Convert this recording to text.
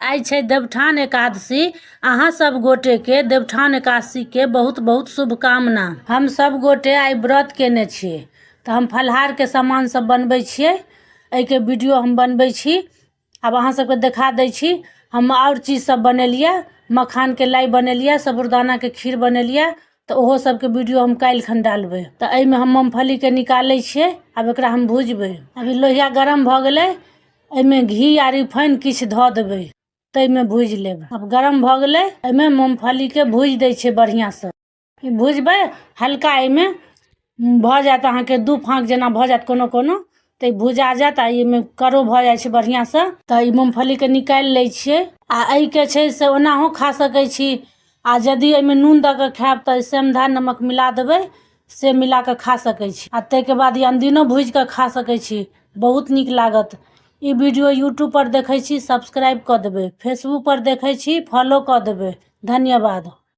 आई छे देवठान एकादशी। अहाँ सब गोटे के देवठान एकादशी के बहुत बहुत शुभकामना। हम सब गोटे आई व्रत केने छिए तो हम फलहार के सामान सब बनबै छिए। एहि के वीडियो हम बनबै छी। अब अहाँ सबके देखा दै छी। हम और चीज सब बनेलिए। मखान के लाई बनेलिए, साबूदाना के खीर बनेलिए। तो ओहो सब के वीडियो हम काल खन डालबे। तो एहि में हम मूंगफली के निकालै छिए। अब एकरा हम भूजबै। अभी लोहिया गरम भ गेलै। एहि में घी आ रिफाइन किछ ध देबै। तै में भूज लेब। अब गरम भ गेलै। एहि में मूंगफली के भूज दै छै बढ़िया से। भूजबै हल्का। एहि में भ जात अहाँ के दू फाँक जना भ जात कोनो कोनो। तो भुजा जात आ एहि में करो भ जाय छै बढ़िया से। तो ई मूंगफली के निकाल लै छिए। आ एहि के छै से ओनाहो खा सकै छी। आ यदि एहि में नून द के खायब तो सेंधा नमक मिला देबै। से मिला के खा सकै छी। आ तै के बाद ई अनदिनो भूज के खा सकै छी। बहुत निक लागत। ई वीडियो यूट्यूब पर देखै छी सब्सक्राइब क देबै। फेसबुक पर देखै छी फॉलो क देबै। धन्यवाद।